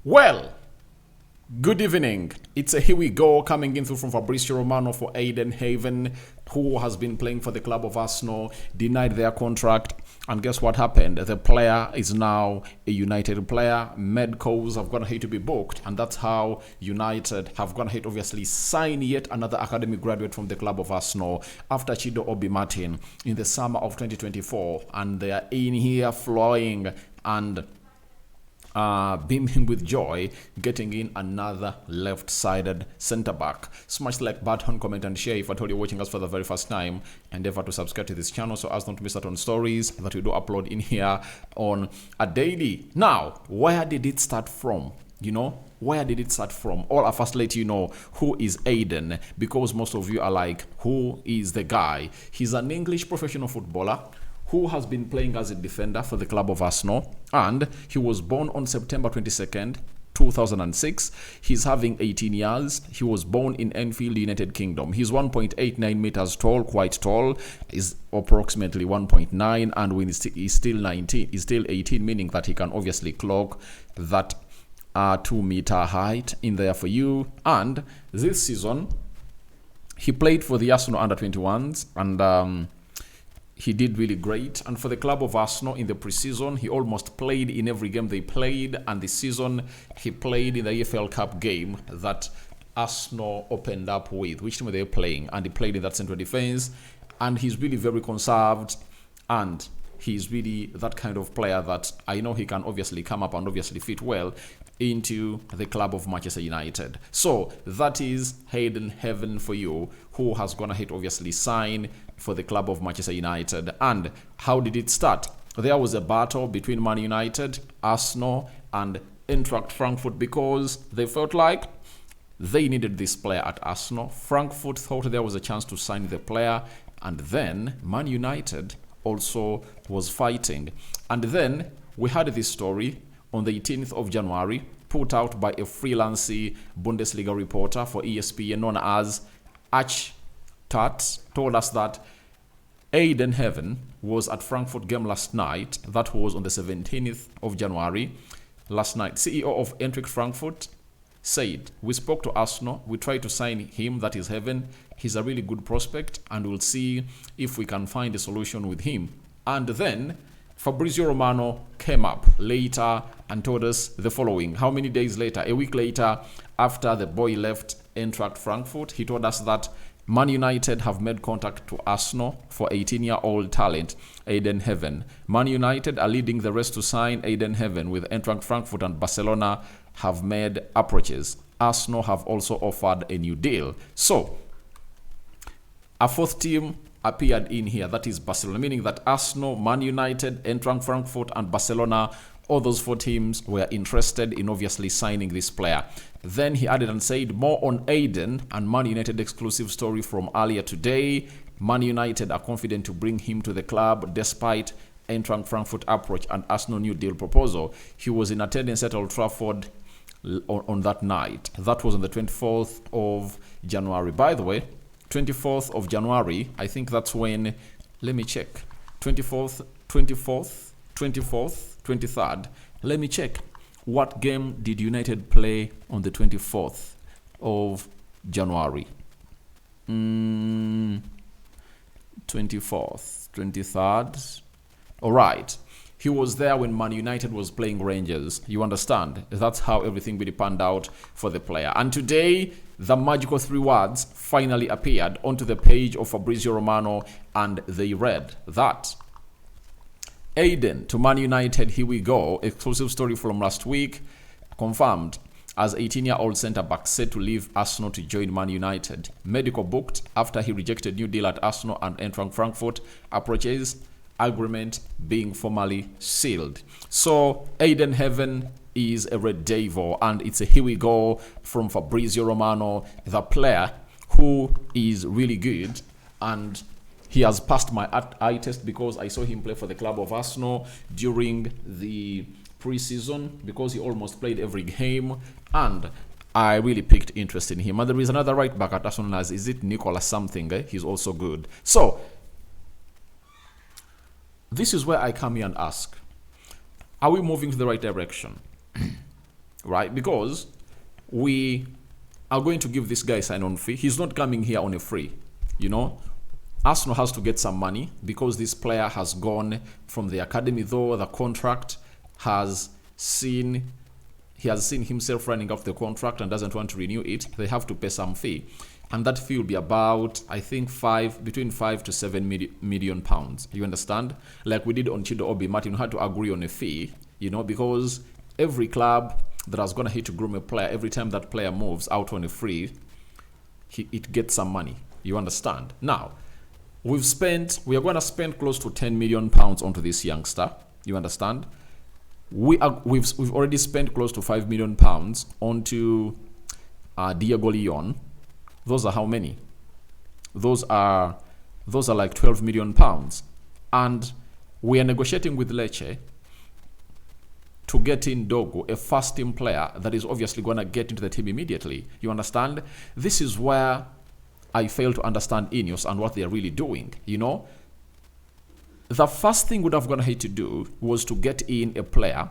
Well, good evening. It's a here we go coming in through from Fabrizio Romano for Ayden Haven, who has been playing for the club of Arsenal, denied their contract. And guess what happened? The player is now a United player. Medicals have gone ahead to be booked, and that's how United have gone ahead, obviously, sign yet another academy graduate from the club of Arsenal after Chido Obi Martin in the summer of 2024. And they are in here flying and beaming with joy, getting in another left-sided centre-back. Smash like button, comment and share if at all you're watching us for the very first time. Endeavor to subscribe to this channel so as not to miss out on stories that we do upload in here on a daily. Now, where did it start from? Where did it start from? I'll first let you know who is Ayden, because most of you are like, who is the guy? He's an English professional footballer who has been playing as a defender for the club of Arsenal, and he was born on September 22nd, 2006. He's having 18 years. He was born in Enfield, United Kingdom. He's 1.89 meters tall, quite tall. Is approximately 1.9, and when he's still 19, he's still 18, meaning that he can obviously clock that 2-meter height in there for you. And this season, he played for the Arsenal under-21s, and he did really great. And for the club of Arsenal in the preseason, he almost played in every game they played. And this season, he played in the EFL Cup game that Arsenal opened up with. Which team were they playing? And he played in that central defense. And he's really very conserved. And he's really that kind of player that I know he can obviously come up and obviously fit well into the club of Manchester United. So that is Ayden Heaven for you, who has gone ahead obviously sign for the club of Manchester United. And how did it start? There was a battle between Man United, Arsenal, and Eintracht Frankfurt, because they felt like they needed this player at Arsenal. Frankfurt thought there was a chance to sign the player, and then Man United also was fighting. And then we had this story on the 18th of January, put out by a freelance Bundesliga reporter for ESPN known as Arch Tat, told us that Ayden Heaven was at Frankfurt game last night. That was on the 17th of January. Last night, CEO of Eintracht Frankfurt said, "We spoke to Arsenal. We tried to sign him, that is Heaven. He's a really good prospect, and we'll see if we can find a solution with him." And then Fabrizio Romano came up later and told us the following. How many days later? A week later, after the boy left Eintracht Frankfurt, he told us that Man United have made contact to Arsenal for 18-year-old talent Ayden Heaven. Man United are leading the race to sign Ayden Heaven, with Eintracht Frankfurt and Barcelona have made approaches. Arsenal have also offered a new deal. So, a fourth team appeared in here, that is Barcelona, meaning that Arsenal, Man United, Eintracht Frankfurt, and Barcelona, all those four teams were interested in obviously signing this player. Then he added and said, more on Ayden and Man United exclusive story from earlier today. Man United are confident to bring him to the club despite Eintracht Frankfurt approach and Arsenal new deal proposal. He was in attendance at Old Trafford on that night. That was on the 24th of January. By the way, 24th of January, I think that's when, let me check, 24th, 23rd, let me check. What game did United play on the 24th of January? 24th, 23rd. All right. He was there when Man United was playing Rangers. You understand? That's how everything really panned out for the player. And today, the magical 3 words finally appeared onto the page of Fabrizio Romano, and they read that: Ayden to Man United, here we go. Exclusive story from last week, confirmed as 18-year-old centre-back set to leave Arsenal to join Man United. Medical booked after he rejected new deal at Arsenal and Eintracht Frankfurt approaches. Agreement being formally sealed. So Ayden Heaven is a Red Devil, and it's a here we go from Fabrizio Romano, the player who is really good, and he has passed my eye test because I saw him play for the club of Arsenal during the preseason, because he almost played every game, and I really picked interest in him. And there is another right back at Arsenal, as is it Nicolas something? He's also good. So this is where I come here and ask, are we moving to the right direction? right? Because we are going to give this guy a sign-on fee. He's not coming here on a free, you know. Arsenal has to get some money because this player has gone from the academy, though the contract has seen himself running off the contract and doesn't want to renew it. They have to pay some fee, and that fee will be about, I think, between 5 to 7 million pounds. You understand? Like we did on Chido Obi Martin, we had to agree on a fee, you know, because every club that was going to hit to groom a player, every time that player moves out on a free, it gets some money. You understand? Now, we are going to spend close to 10 million pounds onto this youngster. You understand? We've already spent close to 5 million pounds onto Diego Leon. Those are how many? Those are like 12 million pounds. And we are negotiating with Lecce to get in Dogo, a first team player that is obviously going to get into the team immediately. You understand? This is where I fail to understand Ineos and what they are really doing. You know, the first thing would have gone ahead to do was to get in a player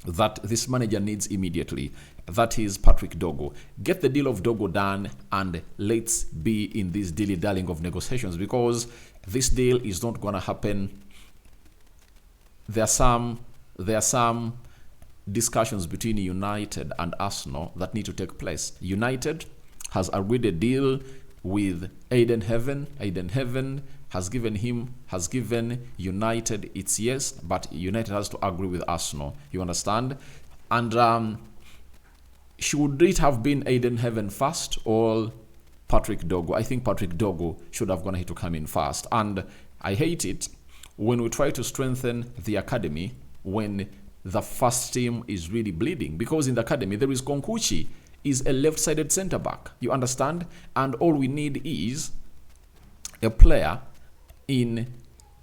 that this manager needs immediately. That is Patrick Dogo. Get the deal of Dogo done, and let's be in this dilly-dallying of negotiations, because this deal is not going to happen. There are some discussions between United and Arsenal that need to take place. United has agreed a deal with Ayden. Ayden has given United its yes, but United has to agree with Arsenal. You understand? And should it have been Ayden first or Patrick Dogo? I think Patrick Dogo should have gone ahead to come in first. And I hate it when we try to strengthen the academy when the first team is really bleeding, because in the academy there is Konkuchi, is a left-sided centre-back. You understand? And all we need is a player in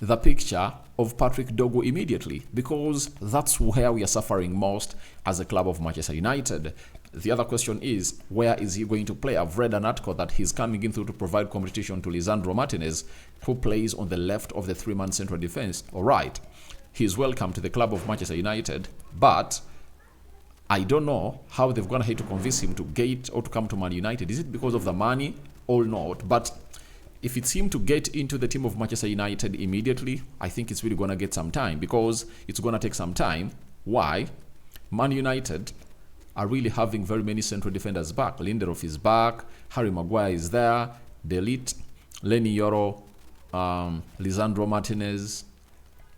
the picture of Patrick Dogo immediately, because that's where we are suffering most as a club of Manchester United. The other question is, where is he going to play? I've read an article that he's coming in through to provide competition to Lisandro Martinez, who plays on the left of the three-man central defence. All right, he's welcome to the club of Manchester United, but I don't know how they've gone ahead to convince him to get or to come to Man United. Is it because of the money or not? But if it's him to get into the team of Manchester United immediately, I think it's really going to get some time, because it's going to take some time. Why? Man United are really having very many central defenders back. Lindelof is back, Harry Maguire is there, Delete, Lenny Yoro, Lisandro Martinez,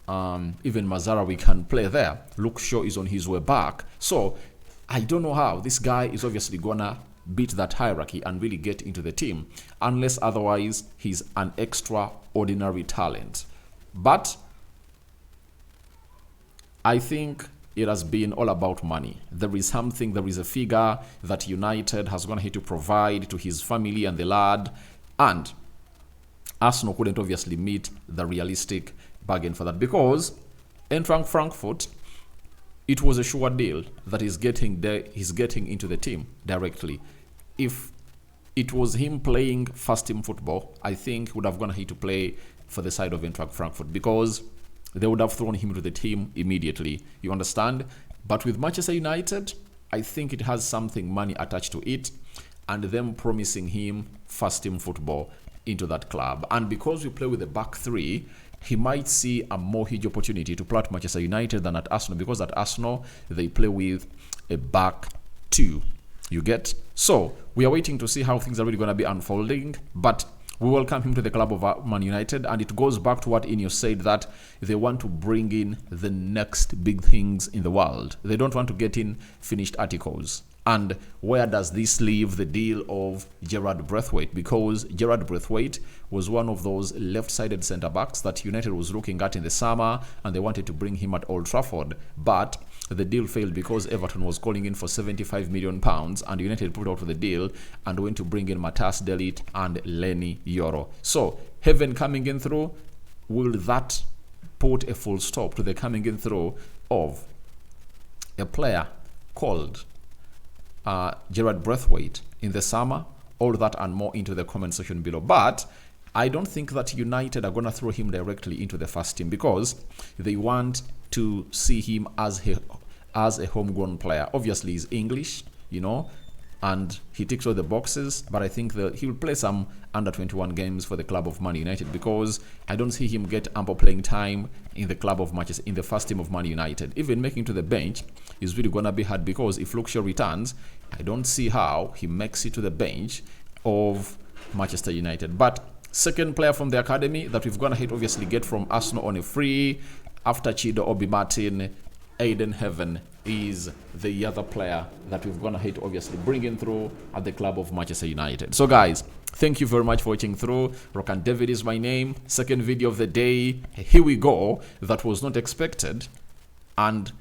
even Mazarawi can play there. Luke Shaw is on his way back. So I don't know how this guy is obviously gonna beat that hierarchy and really get into the team, unless otherwise he's an extraordinary talent. But I think it has been all about money. There is a figure that United has gone ahead to provide to his family and the lad, and Arsenal couldn't obviously meet the realistic bargain for that, because Eintracht Frankfurt, it was a sure deal that he's getting into the team directly. If it was him playing first team football, I think he would have gone ahead to play for the side of Eintracht Frankfurt, because they would have thrown him to the team immediately. You understand? But with Manchester United, I think it has something money attached to it, and them promising him first team football into that club. And because we play with the back three, he might see a more huge opportunity to play at Manchester United than at Arsenal, because at Arsenal they play with a back two. You get? So we are waiting to see how things are really going to be unfolding, but we welcome him to the club of Man United, and it goes back to what Ineos said, that they want to bring in the next big things in the world. They don't want to get in finished articles. And where does this leave the deal of Gerard Braithwaite? Because Gerard Braithwaite was one of those left-sided centre-backs that United was looking at in the summer, and they wanted to bring him at Old Trafford. But the deal failed because Everton was calling in for £75 million, and United put out the deal and went to bring in Matas Delit and Lenny Yoro. So, Heaven coming in through, will that put a full stop to the coming in through of a player called Gerard Braithwaite in the summer? All that and more into the comment section below. But I don't think that United are going to throw him directly into the first team, because they want to see him as as a homegrown player. Obviously, he's English, you know, and he ticks all the boxes, but I think that he will play some under 21 games for the club of Man United, because I don't see him get ample playing time in the club of Manchester, in the first team of Man United. Even making to the bench is really gonna be hard, because if Luke Shaw returns, I don't see how he makes it to the bench of Manchester United. But second player from the academy that we've gonna hit obviously get from Arsenal on a free after Chido Obi Martin, Ayden Heaven is the other player that we've gonna hit obviously bringing through at the club of Manchester United. So guys, thank you very much for watching through. Rokan David is my name. Second video of the day. Here we go. That was not expected, and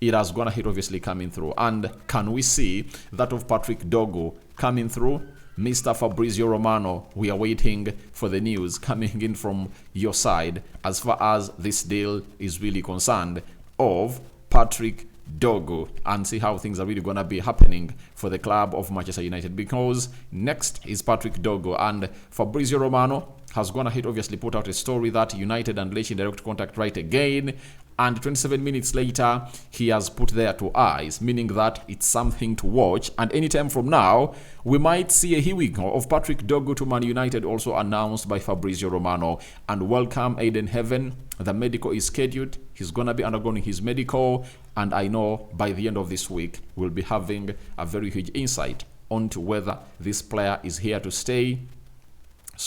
it has gonna hit obviously coming through. And can we see that of Patrick Dogo coming through? Mr. Fabrizio Romano, we are waiting for the news coming in from your side as far as this deal is really concerned of Patrick Dogo, and see how things are really gonna be happening for the club of Manchester United, because next is Patrick Dogo, and Fabrizio Romano has gonna hit obviously put out a story that United and Lecce in direct contact right again, and 27 minutes later he has put there to eyes, meaning that it's something to watch, and anytime from now we might see a here we go of Patrick Dogo to Man United also announced by Fabrizio Romano. And welcome Ayden Heaven. The medical is scheduled. He's gonna be undergoing his medical, and I know by the end of this week we'll be having a very huge insight onto whether this player is here to stay.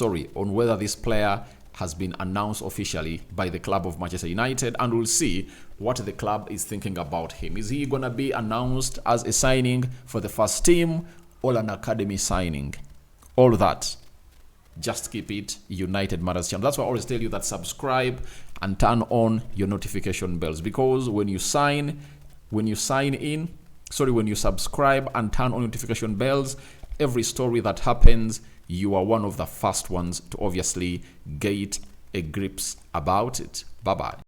On whether this player has been announced officially by the club of Manchester United, and we'll see what the club is thinking about him. Is he gonna be announced as a signing for the first team or an academy signing? All that, just keep it United Matters channel. That's why I always tell you that subscribe and turn on your notification bells, because when you subscribe and turn on notification bells, every story that happens, you are one of the first ones to obviously get a grips about it. Bye bye.